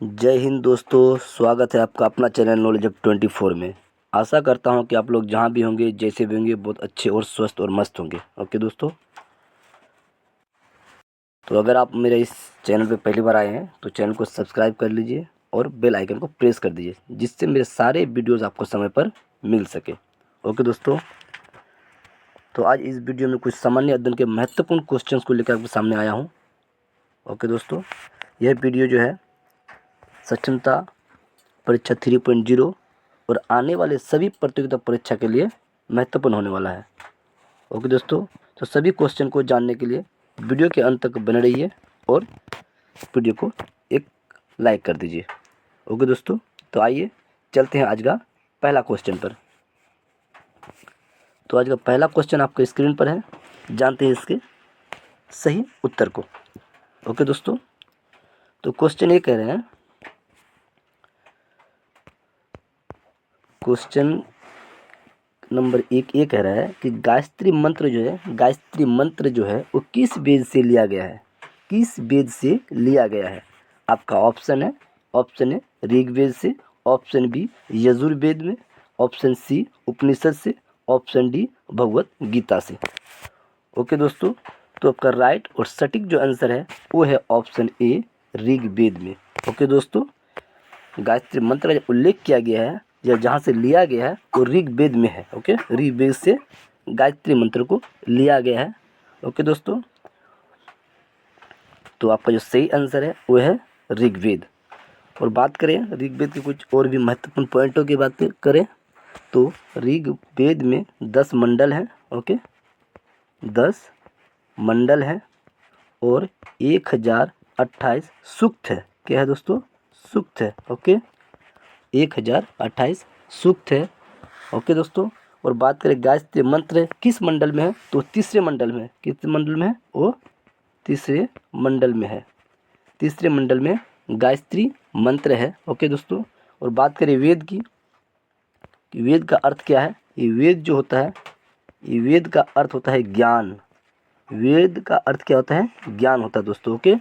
जय हिंद दोस्तों, स्वागत है आपका अपना चैनल नॉलेज अब 24 में। आशा करता हूं कि आप लोग जहां भी होंगे, जैसे भी होंगे, बहुत अच्छे और स्वस्थ और मस्त होंगे। ओके दोस्तों, तो अगर आप मेरे इस चैनल पे पहली बार आए हैं तो चैनल को सब्सक्राइब कर लीजिए और बेल आइकन को प्रेस कर दीजिए, जिससे मेरे सारे वीडियोज़ आपको समय पर मिल सके। ओके दोस्तों, तो आज इस वीडियो में कुछ सामान्य अध्ययन के महत्वपूर्ण क्वेश्चंस को लेकर आपके सामने आया हूँ। ओके दोस्तों, यह वीडियो जो है सक्षमता परीक्षा 3.0 और आने वाले सभी प्रतियोगिता परीक्षा के लिए महत्वपूर्ण होने वाला है। ओके दोस्तों, तो सभी क्वेश्चन को जानने के लिए वीडियो के अंत तक बने रहिए और वीडियो को एक लाइक कर दीजिए। ओके दोस्तों, तो आइए चलते हैं आज का पहला क्वेश्चन पर। तो आज का पहला क्वेश्चन आपके स्क्रीन पर है, जानते हैं इसके सही उत्तर को। ओके दोस्तों, तो क्वेश्चन ये कह रहे हैं, क्वेश्चन नंबर 1 ये कह रहा है कि गायत्री मंत्र जो है वो किस वेद से लिया गया है? किस वेद से लिया गया है? आपका ऑप्शन है ऋग्वेद से, ऑप्शन बी यजुर्वेद में, ऑप्शन सी उपनिषद से, ऑप्शन डी भगवत गीता से। ओके दोस्तों, तो आपका राइट और सटीक जो आंसर है वो है ऑप्शन ए ऋग्वेद में। ओके दोस्तों, गायत्री मंत्र का उल्लेख किया गया है या जहाँ से लिया गया है वो ऋग्वेद में है। ओके, ऋग्वेद से गायत्री मंत्र को लिया गया है। ओके दोस्तों, तो आपका जो सही आंसर है वो है ऋग्वेद। और बात करें ऋग्वेद के कुछ और भी महत्वपूर्ण पॉइंटों की बात करें तो ऋग्वेद में 10 मंडल हैं। ओके, 10 मंडल हैं और 1028 सूक्त है। क्या है दोस्तों? सूक्त है। ओके, 1028 सूक्त है। ओके दोस्तों, और बात करें गायत्री मंत्र किस मंडल में है तो तीसरे मंडल में। किस मंडल में है? वो तीसरे मंडल में है। तीसरे मंडल में गायत्री मंत्र है। ओके दोस्तों, और बात करें वेद की, वेद का अर्थ क्या है? ये वेद जो होता है, ये वेद का अर्थ होता है ज्ञान। वेद का अर्थ क्या होता है? ज्ञान होता है दोस्तों। ओके,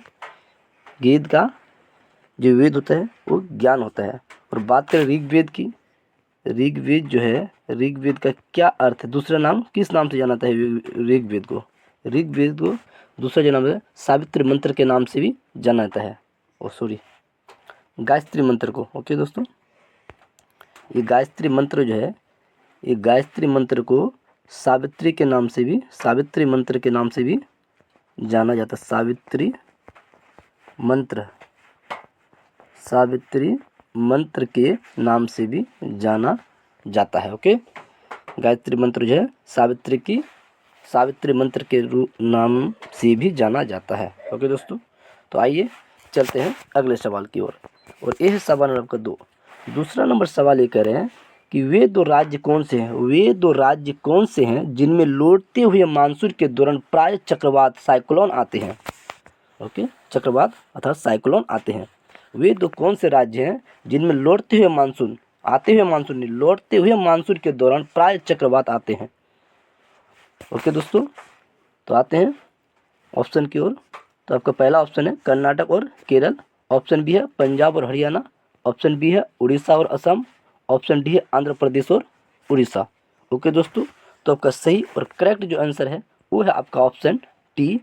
वेद का जो वेद होता है वो ज्ञान होता है। और बात करें ऋग्वेद की, ऋग्वेद जो है, ऋग्वेद का क्या अर्थ है? दूसरा नाम किस नाम से जाना जाता है ऋग्वेद को? ऋग्वेद को दूसरा जो नाम है सावित्री मंत्र के नाम से भी जाना जाता है। गायत्री मंत्र को। ओके दोस्तों, ये गायत्री मंत्र जो है, ये गायत्री मंत्र को सावित्री के नाम से भी, सावित्री मंत्र के नाम से भी जाना जाता है। सावित्री मंत्र के नाम से भी जाना जाता है। ओके, गायत्री मंत्र जो है सावित्री मंत्र के नाम से भी जाना जाता है। ओके दोस्तों, तो आइए चलते हैं अगले सवाल की ओर। और यह सवाल नंबर 2। दूसरा नंबर सवाल ये कह रहे हैं कि वे दो राज्य कौन से हैं जिनमें लौटते हुए मानसून के दौरान प्राय चक्रवात साइक्लोन आते हैं? ओके, चक्रवात अर्थात साइक्लोन आते हैं। वे दो कौन से राज्य हैं जिनमें लौटते हुए मानसून के दौरान प्राय चक्रवात आते हैं? ओके दोस्तों, तो आते हैं ऑप्शन की ओर। तो आपका पहला ऑप्शन है कर्नाटक और केरल, ऑप्शन बी है पंजाब और हरियाणा, ऑप्शन बी है उड़ीसा और असम, ऑप्शन डी है आंध्र प्रदेश और उड़ीसा। ओके दोस्तों, तो आपका सही और करेक्ट जो आंसर है वो है आपका ऑप्शन टी,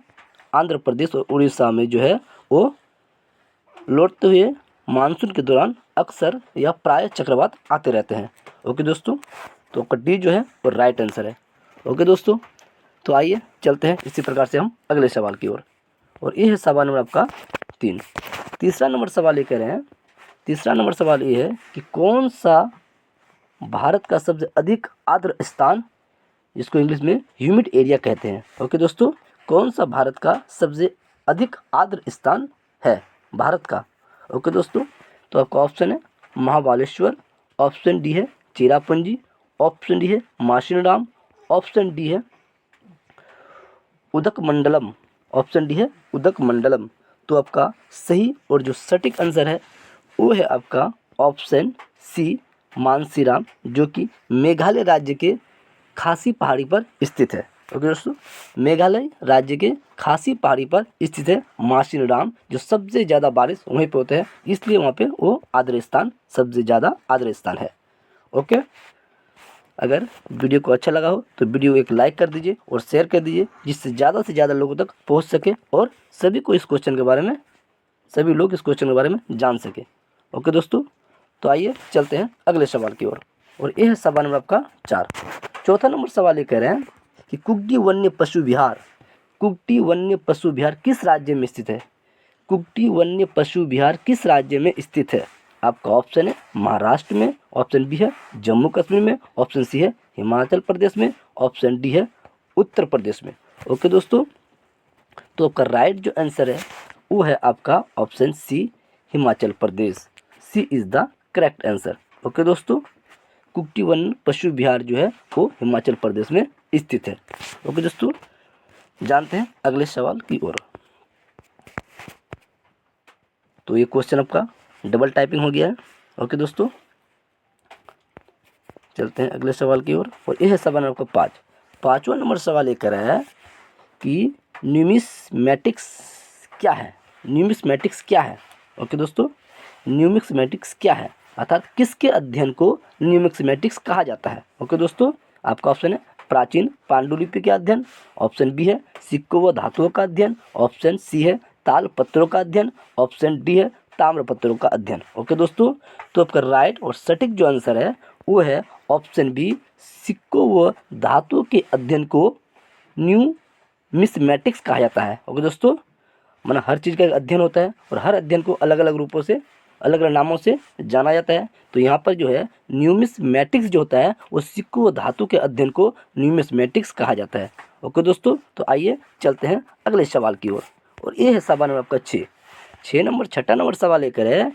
आंध्र प्रदेश और उड़ीसा में जो है वो लौटते हुए मानसून के दौरान अक्सर या प्राय चक्रवात आते रहते हैं। ओके दोस्तों, तो आपका डी जो है वो राइट आंसर है। ओके दोस्तों, तो आइए चलते हैं इसी प्रकार से हम अगले सवाल की ओर। और ये है सवाल नंबर आपका 3। तीसरा नंबर सवाल ये कह रहे हैं, तीसरा नंबर सवाल ये है कि कौन सा भारत का सबसे अधिक आर्द्र स्थान, जिसको इंग्लिश में ह्यूमिड एरिया कहते हैं। ओके दोस्तों, कौन सा भारत का सबसे अधिक आर्द्र स्थान है भारत का? ओके दोस्तों, तो आपका ऑप्शन है महाबालेश्वर, ऑप्शन डी है चेरापूंजी, ऑप्शन डी है माशिनराम, ऑप्शन डी है उदकमंडलम, ऑप्शन डी है उदकमंडलम। तो आपका सही और जो सटीक आंसर है वो है आपका ऑप्शन सी मानसीराम, जो कि मेघालय राज्य के खासी पहाड़ी पर स्थित है। ओके दोस्तों, मेघालय राज्य के खासी पहाड़ी पर स्थित है मासिनराम, जो सबसे ज़्यादा बारिश वहीं पे होते हैं, इसलिए वहाँ पे वो आर्द्र स्थान, सबसे ज़्यादा आर्द्र स्थान है। ओके, अगर वीडियो को अच्छा लगा हो तो वीडियो एक लाइक कर दीजिए और शेयर कर दीजिए, जिससे ज़्यादा से ज़्यादा लोगों तक पहुँच सके और सभी को इस क्वेश्चन के बारे में, सभी लोग इस क्वेश्चन के बारे में जान सके। ओके दोस्तों, तो आइए चलते हैं अगले सवाल की ओर, और यह है सवाल नंबर आपका 4। चौथा नंबर सवाल ये कह रहे हैं कि कुक्टी वन्य पशु विहार, कुक्टी वन्य पशु विहार किस राज्य में स्थित है? कुक्टी वन्य पशु विहार किस राज्य में स्थित है? आपका ऑप्शन है महाराष्ट्र में, ऑप्शन बी है जम्मू कश्मीर में, ऑप्शन सी है हिमाचल प्रदेश में, ऑप्शन डी है उत्तर प्रदेश में। ओके दोस्तों, तो आपका राइट जो आंसर है वो है आपका option C, Himachal Pradesh. C is the correct answer. Okay दोस्तों, कुक्टी वन्य पशु विहार जो है वो हिमाचल प्रदेश में स्थित है। ओके दोस्तों, जानते हैं अगले सवाल की ओर। तो ये क्वेश्चन आपका डबल टाइपिंग हो गया है। ओके दोस्तों, चलते हैं अगले सवाल की ओर, और यह है सवाल आपका 5। पाँचवा नंबर सवाल ये कर रहा है कि न्यूमिस्मैटिक्स क्या है? न्यूमिस्मैटिक्स क्या है? ओके दोस्तों, न्यूमिस्मैटिक्स क्या है, अर्थात किसके अध्ययन को न्यूमिस्मैटिक्स कहा जाता है? ओके दोस्तों, आपका ऑप्शन है प्राचीन पांडुलिपि के अध्ययन, ऑप्शन बी है सिक्कों व धातुओं का अध्ययन, ऑप्शन सी है ताल पत्रों का अध्ययन, ऑप्शन डी है ताम्र पत्रों का अध्ययन। ओके दोस्तों, तो आपका राइट और सटीक जो आंसर है वो है ऑप्शन बी, सिक्कों व धातुओं के अध्ययन को न्यूमिस्मैटिक्स कहा जाता है। ओके दोस्तों, माना हर चीज़ का एक अध्ययन होता है और हर अध्ययन को अलग अलग रूपों से, अलग अलग नामों से जाना जाता है। तो यहाँ पर जो है न्यूमिस्मैटिक्स जो होता है वो सिक्कों व धातु के अध्ययन को न्यूमिस्मैटिक्स कहा जाता है। ओके दोस्तों, तो आइए चलते हैं अगले सवाल की ओर, और ये है सवाल नंबर आपका 6 छठा नंबर सवाल लेकर है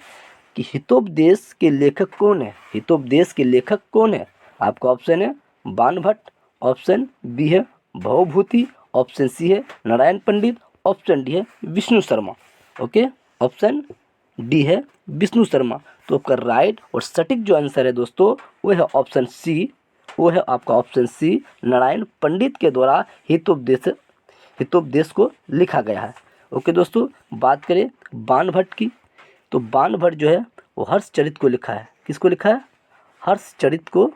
कि हितोपदेश के लेखक कौन है? हितोपदेश के लेखक कौन है? आपका ऑप्शन है बाणभट्ट, ऑप्शन बी है भवभूति, ऑप्शन सी है नारायण पंडित, ऑप्शन डी है Vishnu Sharma. Okay, option D है विष्णु शर्मा। तो आपका राइट और सटीक जो आंसर है दोस्तों वो है ऑप्शन सी, वो है आपका ऑप्शन सी, नारायण पंडित के द्वारा हितोपदेश को लिखा गया है। ओके दोस्तों, बात करें बाणभट्ट की, तो बाणभट्ट जो है वो हर्षचरित को लिखा है। किसको लिखा है? हर्षचरित को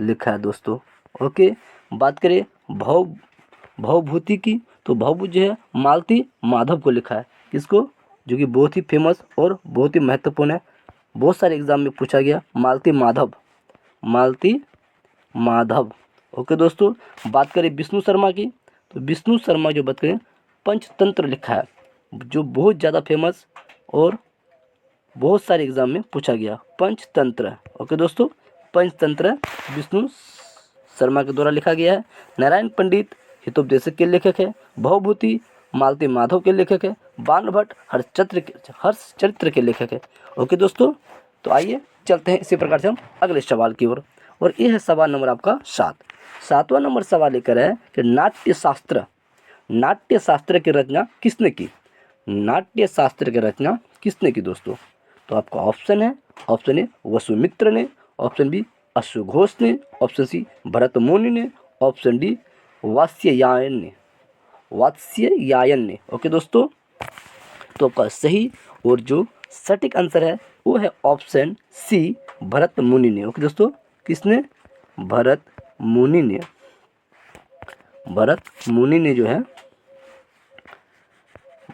लिखा है दोस्तों। ओके, बात करें भवभूति की, तो भवभूति जो है मालती माधव को लिखा है। किसको? जो कि बहुत ही फेमस और बहुत ही महत्वपूर्ण है, बहुत सारे एग्जाम में पूछा गया, मालती माधव, मालती माधव। ओके दोस्तों, बात करें विष्णु शर्मा की, तो विष्णु शर्मा जो बात करें पंचतंत्र लिखा है, जो बहुत ज़्यादा फेमस और बहुत सारे एग्जाम में पूछा गया, पंचतंत्र। ओके दोस्तों, पंचतंत्र विष्णु शर्मा के द्वारा लिखा गया है। नारायण पंडित हितोपदेशक के लेखक है, भवभूति मालती माधव के लेखक है, बाणभट्ट हर्षचरित्र के लेखक है। ओके दोस्तों, तो आइए चलते हैं इसी प्रकार से हम अगले सवाल की ओर, और यह है सवाल नंबर आपका 7। 7वां नंबर सवाल लेकर है कि नाट्य शास्त्र की रचना किसने की? नाट्य शास्त्र की रचना किसने की दोस्तों? तो आपका ऑप्शन है, ऑप्शन ए वसुमित्र ने, ऑप्शन बी अश्वघोष ने, ऑप्शन सी भरत मुनि ने, ऑप्शन डी वात्स्यायन ने। ओके दोस्तों, तो आपका सही और जो सटीक आंसर है वो है ऑप्शन सी, भरत मुनि ने। ओके दोस्तों, किसने? भरत मुनि ने। भरत मुनि ने जो है,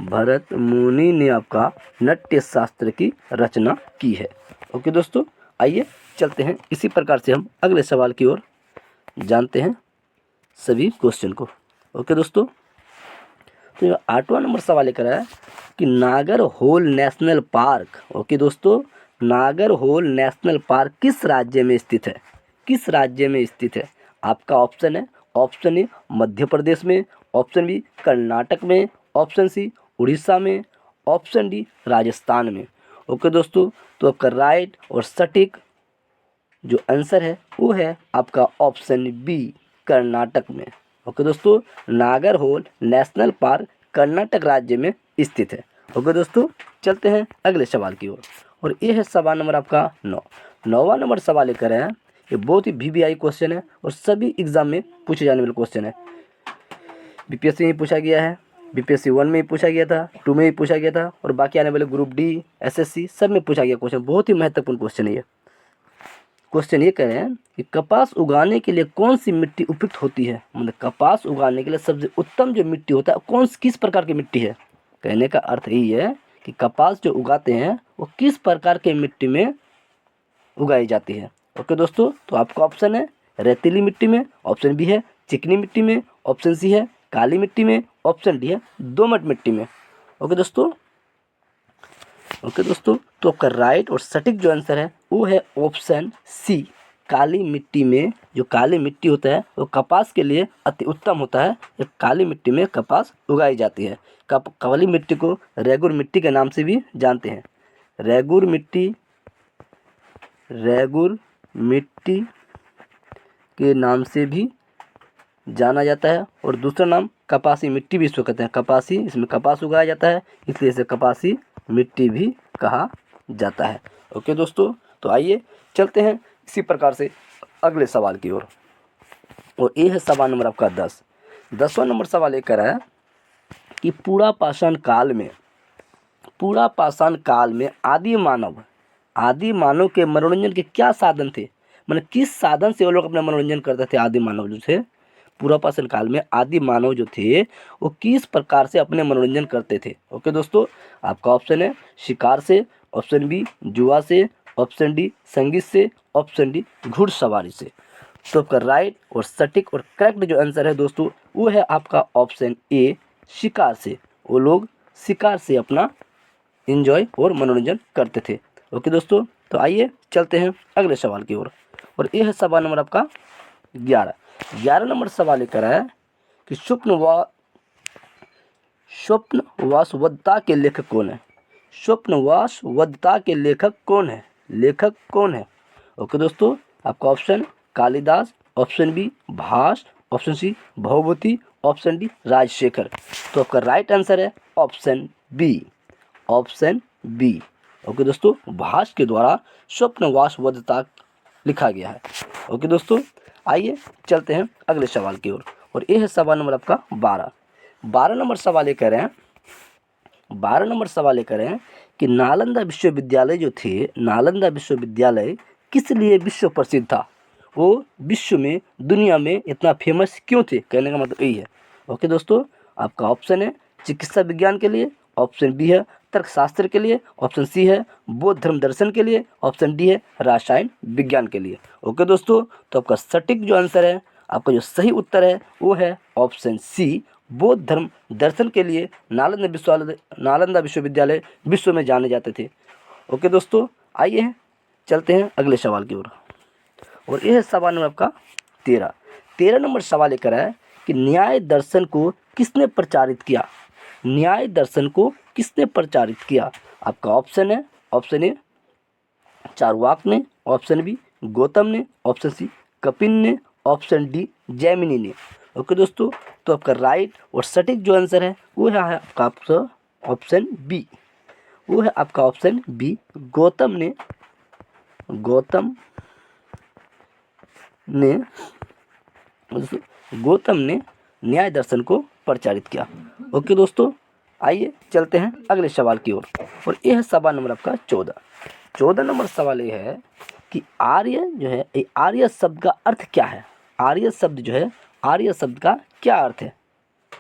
भरत मुनि ने आपका नाट्य शास्त्र की रचना की है। ओके दोस्तों, आइए चलते हैं इसी प्रकार से हम अगले सवाल की ओर, जानते हैं सभी क्वेश्चन को। ओके दोस्तों, तो 8वां नंबर सवाल लेकर है कि नागरहोल नेशनल पार्क, ओके दोस्तों, नागरहोल नेशनल पार्क किस राज्य में स्थित है? किस राज्य में स्थित है? आपका ऑप्शन है, ऑप्शन ए मध्य प्रदेश में, ऑप्शन बी कर्नाटक में, ऑप्शन सी उड़ीसा में, ऑप्शन डी राजस्थान में। ओके दोस्तों, तो आपका राइट और सटीक जो आंसर है वो है आपका ऑप्शन बी, कर्नाटक में। ओके दोस्तों, नागरहोल नेशनल पार्क कर्नाटक राज्य में स्थित है। ओके दोस्तों, चलते हैं अगले सवाल की ओर, और ये है सवाल नंबर आपका 9। 9वां नंबर सवाल लेकर है ये बहुत ही VVI क्वेश्चन है और सभी एग्जाम में पूछे जाने वाले क्वेश्चन है। BPSC में पूछा गया है, BPSC 1 में भी पूछा गया था, 2 में भी पूछा गया था और बाकी आने वाले ग्रुप D, SSC सब में पूछा गया क्वेश्चन। बहुत ही महत्वपूर्ण क्वेश्चन है ये। क्वेश्चन ये कह रहे हैं कि कपास उगाने के लिए कौन सी मिट्टी उपयुक्त होती है, मतलब कपास उगाने के लिए सबसे उत्तम जो मिट्टी होता है किस प्रकार की मिट्टी है। कहने का अर्थ यही है कि कपास जो उगाते हैं वो किस प्रकार के मिट्टी में उगाई जाती है। ओके दोस्तों, तो आपका ऑप्शन है रेतीली मिट्टी में, ऑप्शन बी है चिकनी मिट्टी में, ऑप्शन सी है काली मिट्टी में, ऑप्शन डी है दोमट मिट्टी में। ओके दोस्तों, तो आपका राइट और सटीक जो आंसर है वो है ऑप्शन सी, काली मिट्टी में। जो काली मिट्टी होता है वो कपास के लिए अति उत्तम होता है। ये काली मिट्टी में कपास उगाई जाती है। काली मिट्टी को रेगुर मिट्टी के नाम से भी जानते हैं। रेगुर मिट्टी के नाम से भी जाना जाता है और दूसरा नाम कपासी मिट्टी भी इसको कहते हैं। कपासी, इसमें कपास उगाया जाता है इसलिए इसे कपासी मिट्टी भी कहा जाता है। ओके दोस्तों, तो आइए चलते हैं इसी प्रकार से अगले सवाल की ओर। और ये है सवाल नंबर आपका 10। 10वां नंबर सवाल ये कर रहा है कि पूरा पाषाण काल में आदि मानव के मनोरंजन के क्या साधन थे, मतलब किस साधन से वो लोग अपना मनोरंजन करते थे। आदि मानव जो थे पूरा पाषाण काल में आदि मानव जो थे वो किस प्रकार से अपने मनोरंजन करते थे। ओके दोस्तों, आपका ऑप्शन है शिकार से, ऑप्शन बी जुआ से, ऑप्शन डी संगीत से, ऑप्शन डी घुड़सवारी से। तो आपका राइट और सटीक और करेक्ट जो आंसर है दोस्तों वो है आपका ऑप्शन ए, शिकार से। वो लोग शिकार से अपना एंजॉय और मनोरंजन करते थे। ओके दोस्तों, तो आइए चलते हैं अगले सवाल की ओर। और यह है सवाल नंबर आपका 11। 11 नंबर सवाल लेकर है कि स्वप्नवासवदता के लेखक कौन है। स्वप्नवासवदता के लेखक कौन है। ओके दोस्तों, आपका option Kalidas, option B Bhas, option C Bhagwati, option D Rajshekhar. तो आपका राइट आंसर है ऑप्शन बी। ओके दोस्तों, भास के द्वारा स्वप्नवासवदता लिखा गया है। ओके दोस्तों, आइए चलते हैं अगले सवाल की ओर। और यह है सवाल नंबर आपका 12। 12 नंबर सवाल ये कह रहे हैं कि नालंदा विश्वविद्यालय जो थे, नालंदा विश्वविद्यालय किस लिए विश्व प्रसिद्ध था। वो विश्व में, दुनिया में इतना फेमस क्यों थे, कहने का मतलब यही है। ओके दोस्तों, आपका ऑप्शन है चिकित्सा विज्ञान के लिए, ऑप्शन बी है तर्कशास्त्र के लिए, ऑप्शन सी है बौद्ध धर्म दर्शन के लिए, ऑप्शन डी है रसायन विज्ञान के लिए। ओके दोस्तों, तो आपका सटीक जो आंसर है, आपका जो सही उत्तर है वो है ऑप्शन सी, बौद्ध धर्म दर्शन के लिए नालंदा विश्वविद्यालय विश्व में जाने जाते थे। ओके दोस्तों, आइए चलते हैं अगले सवाल की ओर। और यह सवाल नंबर आपका 13। 13 नंबर सवाल लेकर है कि न्याय दर्शन को किसने प्रचारित किया। न्याय दर्शन को किसने प्रचारित किया। आपका ऑप्शन है ऑप्शन ए चारवाक ने, ऑप्शन बी गौतम ने, ऑप्शन सी कपिल ने, ऑप्शन डी जैमिनी ने। ओके दोस्तों, तो आपका राइट और सटीक जो आंसर है वो है आपका ऑप्शन बी। वो है आपका ऑप्शन बी, गौतम ने न्याय दर्शन को प्रचारित किया। ओके दोस्तों, आइए चलते हैं अगले सवाल की ओर। और यह है सवाल नंबर आपका 14। 14 नंबर सवाल ये है कि आर्य जो है, ये आर्य शब्द का अर्थ क्या है। आर्य शब्द जो है, आर्य शब्द का क्या अर्थ है।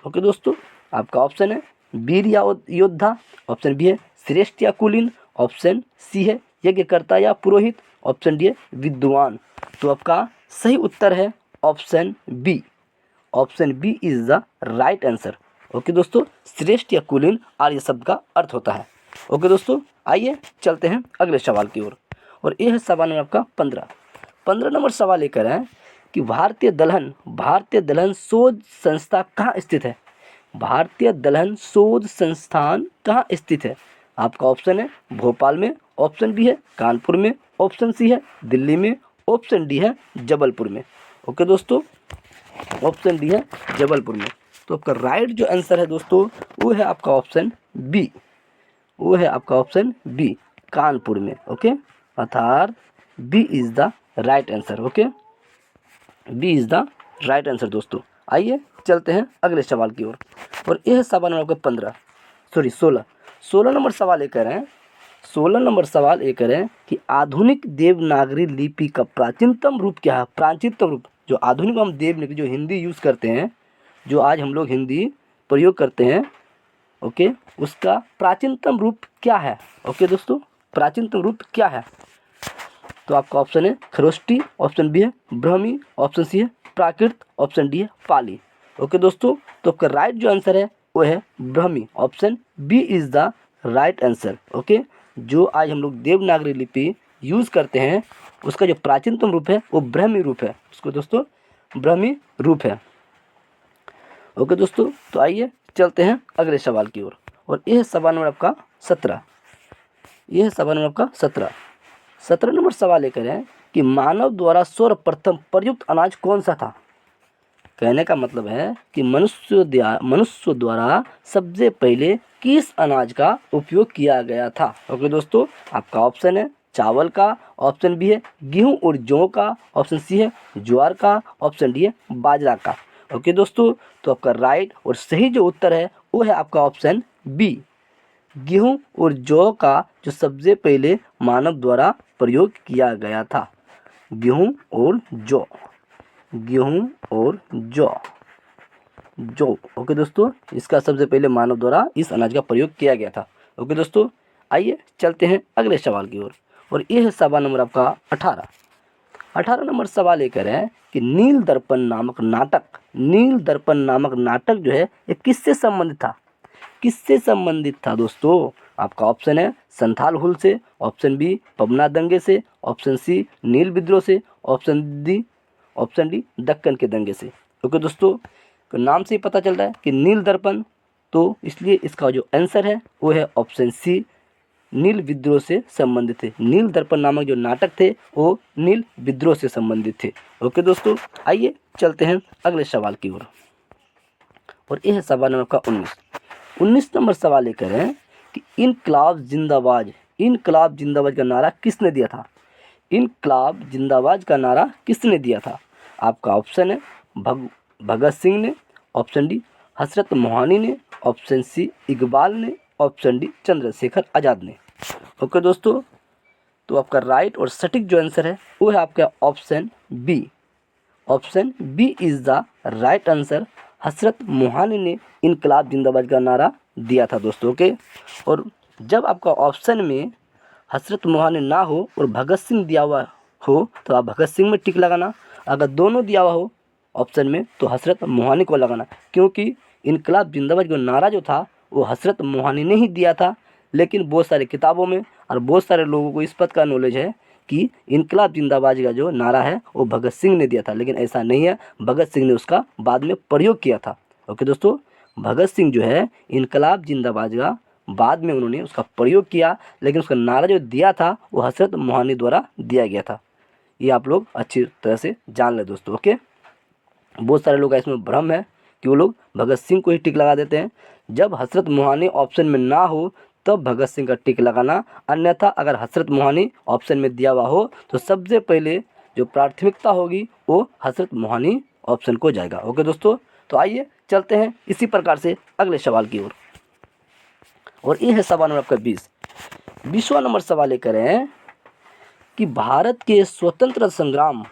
ओके दोस्तों, आपका ऑप्शन है वीर या योद्धा, ऑप्शन बी है श्रेष्ठ या कुलीन, ऑप्शन सी है यज्ञकर्ता या पुरोहित, ऑप्शन डी है विद्वान। तो आपका सही उत्तर है option B. Option B is the right answer. Okay दोस्तों, श्रेष्ठ या कुलीन आर्य शब्द का अर्थ होता है। ओके दोस्तों, आइए चलते हैं अगले सवाल की ओर। और यह है सवाल नंबर आपका 15। 15 नंबर सवाल लेकर है कि भारतीय दलहन शोध संस्था कहाँ स्थित है। भारतीय दलहन शोध संस्थान कहाँ स्थित है। आपका ऑप्शन है भोपाल में, ऑप्शन बी है कानपुर में, ऑप्शन सी है दिल्ली में, ऑप्शन डी है जबलपुर में। ओके दोस्तों, ऑप्शन डी है जबलपुर में। तो आपका राइट जो आंसर है दोस्तों वो है आपका ऑप्शन बी। वो है आपका ऑप्शन बी, कानपुर में। ओके, अर्थात B is the right answer. Okay, B is the right answer दोस्तों। आइए चलते हैं अगले सवाल की ओर। और यह सवाल नंबर आपका 16 नंबर सवाल ये कह रहे हैं, 16 नंबर सवाल ये कह रहे हैं कि आधुनिक देवनागरी लिपि का प्राचीनतम रूप क्या है। प्राचीनतम रूप, जो आधुनिक हम देवनागरी जो हिंदी यूज़ करते हैं, जो आज हम लोग हिंदी प्रयोग करते हैं, ओके, उसका प्राचीनतम रूप क्या है। ओके दोस्तों, प्राचीनतम रूप क्या है। तो आपका ऑप्शन है खरोष्टी, ऑप्शन बी है ब्राह्मी, ऑप्शन सी है प्राकृत, ऑप्शन डी है पाली। ओके दोस्तों, तो आपका राइट जो आंसर है वो है Brahmi, option B is the right answer. Okay, जो आज हम लोग देवनागरी लिपि यूज़ करते हैं उसका जो प्राचीनतम रूप है वो ब्राह्मी रूप है, उसको दोस्तों ब्राह्मी रूप है। ओके दोस्तों, तो आइए चलते हैं अगले सवाल की ओर। और यह सवाल नंबर आपका 17, यह सवाल नंबर आपका 17 नंबर सवाल ये करें कि मानव द्वारा सर्वप्रथम प्रयुक्त अनाज कौन सा था। कहने का मतलब है कि मनुष्य द्वारा सबसे पहले किस अनाज का उपयोग किया गया था। ओके दोस्तों, आपका ऑप्शन है चावल का, ऑप्शन बी है गेहूं और जौ का, ऑप्शन सी है ज्वार का, ऑप्शन डी है बाजरा का। ओके दोस्तों, तो आपका राइट और सही जो उत्तर है वो है आपका ऑप्शन बी, गेहूं और जौ का जो सबसे पहले मानव द्वारा प्रयोग किया गया था। गेहूं और जौ, गेहूं और जौ। ओके दोस्तों, इसका सबसे पहले मानव द्वारा इस अनाज का प्रयोग किया गया था। ओके दोस्तों, आइए चलते हैं अगले सवाल की ओर। और यह है सवाल नंबर आपका 18 नंबर सवाल ये कह रहे हैं कि नील दर्पण नामक नाटक जो है ये किससे संबंधित था। किससे संबंधित था दोस्तों। आपका ऑप्शन है संथाल हुल से, ऑप्शन बी पबना दंगे से, ऑप्शन सी नील विद्रोह से, ऑप्शन डी दक्कन के दंगे से। ओके दोस्तों, तो नाम से ही पता चल रहा है कि नील दर्पण, तो इसलिए इसका जो आंसर है वो है ऑप्शन सी, नील विद्रोह से संबंधित थे। नील दर्पण नामक जो नाटक थे वो नील विद्रोह से संबंधित थे। ओके दोस्तों, आइए चलते हैं अगले सवाल की ओर। और यह है सवाल नंबर का 19 नंबर सवाल ये कह रहे हैं कि इनकलाब जिंदाबाद का नारा किसने दिया था। इनकलाब जिंदाबाद का नारा किसने दिया था। आपका ऑप्शन है भगत सिंह ने, ऑप्शन डी हजरत मोहानी ने, ऑप्शन सी इकबाल ने, ऑप्शन डी चंद्रशेखर आज़ाद ने। ओके दोस्तों, तो आपका राइट और सटीक जो आंसर है वो है आपका option B, option B is the right answer. Hasrat Mohani ने इनकलाब जिंदाबाद का नारा दिया था दोस्तों। ओके, और जब आपका ऑप्शन में हजरत मोहानी ना हो और भगत सिंह दिया हुआ हो तो आप भगत सिंह में टिक लगाना, अगर दोनों दिया हुआ हो ऑप्शन में तो हजरत मोहानी को लगाना, क्योंकि इनकलाब जिंदाबाद का नारा जो था वो हजरत मोहानी ने ही दिया था। लेकिन बहुत सारी किताबों में और बहुत सारे लोगों को इस बात का नॉलेज है कि इनकलाब जिंदाबाद का जो नारा है वो भगत सिंह ने दिया था, लेकिन ऐसा नहीं है, भगत सिंह ने उसका बाद में प्रयोग किया था। ओके दोस्तों, भगत सिंह जो है इनकलाब जिंदाबाद का बाद में उन्होंने उसका प्रयोग किया, लेकिन उसका नारा जो दिया था वो हजरत मोहानी द्वारा दिया गया था। ये आप लोग अच्छी तरह से जान लें दोस्तों। ओके, बहुत सारे लोग इसमें भ्रम है कि वो लोग भगत सिंह को ही टिक लगा देते हैं। जब हजरत मोहानी ऑप्शन में ना हो तब भगत सिंह का टिक लगाना, अन्यथा अगर हजरत मोहानी ऑप्शन में दिया हुआ हो तो सबसे पहले जो प्राथमिकता होगी वो हजरत मोहानी ऑप्शन को जाएगा। ओके दोस्तों, तो आइए चलते हैं इसी प्रकार से अगले सवाल की ओर। और ये है सवाल नंबर आपका 20वां नंबर सवाल ये कर रहे हैं कि भारत के स्वतंत्रता संग्राम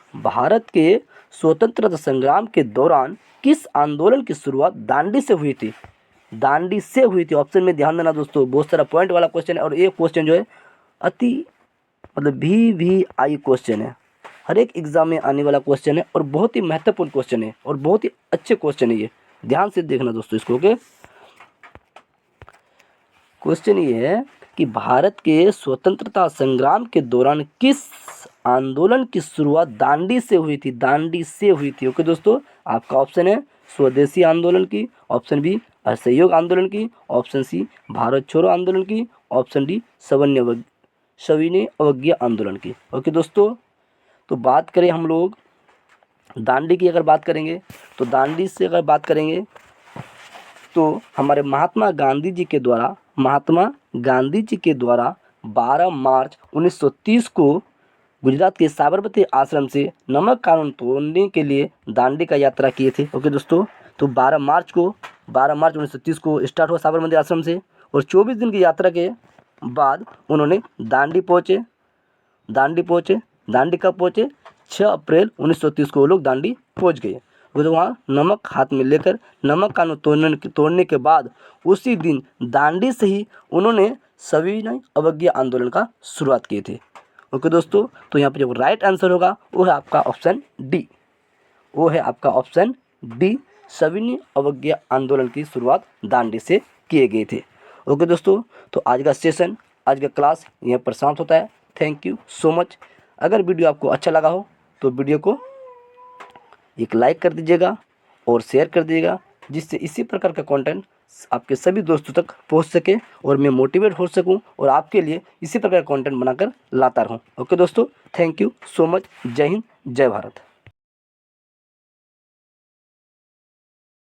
के दौरान किस आंदोलन की शुरुआत दांडी से हुई थी। दांडी से हुई थी, ऑप्शन में ध्यान देना दोस्तों, बहुत सारा पॉइंट वाला क्वेश्चन है और ये क्वेश्चन जो है अति VVIP क्वेश्चन है, हर एक एग्जाम में आने वाला क्वेश्चन है और बहुत ही महत्वपूर्ण क्वेश्चन है और बहुत ही अच्छे क्वेश्चन है। ये ध्यान से देखना दोस्तों इसको। ओके, क्वेश्चन ये है कि भारत के स्वतंत्रता संग्राम के दौरान किस आंदोलन की शुरुआत दांडी से हुई थी। दांडी से हुई थी। ओके दोस्तों, आपका ऑप्शन है स्वदेशी आंदोलन की, ऑप्शन बी असहयोग आंदोलन की, ऑप्शन सी भारत छोड़ो आंदोलन की, ऑप्शन डी सविनय अवज्ञा आंदोलन की। ओके दोस्तों, तो बात करें हम लोग दांडी की, अगर बात करेंगे तो दांडी से अगर बात करेंगे तो हमारे महात्मा गांधी जी के द्वारा 12 मार्च 1930 को गुजरात के साबरमती आश्रम से नमक कानून तोड़ने के लिए दांडी का यात्रा किए थे। ओके दोस्तों, तो 12 मार्च 1930 को स्टार्ट हुआ साबरमती आश्रम से और 24 दिन की यात्रा के बाद उन्होंने दांडी पहुँचे। दांडी कब पहुँचे? 6 अप्रैल 1930 को वो लोग दांडी पहुँच गए। तो वहाँ नमक हाथ में लेकर नमक कानून तोड़ने के बाद उसी दिन दांडी से ही उन्होंने सविनय अवज्ञा आंदोलन का शुरुआत किए थे। ओके दोस्तों, तो यहाँ पर जो राइट आंसर होगा वो है आपका ऑप्शन डी। सविनय अवज्ञा आंदोलन की शुरुआत दांडी से किए गए थे। ओके दोस्तों, तो आज का सेशन, आज का क्लास यहाँ पर समाप्त होता है। Thank you so much. अगर वीडियो आपको अच्छा लगा हो तो वीडियो को एक लाइक कर दीजिएगा और शेयर कर दीजिएगा, जिससे इसी प्रकार का कंटेंट आपके सभी दोस्तों तक पहुंच सके और मैं मोटिवेट हो सकूं और आपके लिए इसी प्रकार का कंटेंट बनाकर लाता रहूं। ओके दोस्तों, थैंक यू सो मच। जय हिंद, जय भारत।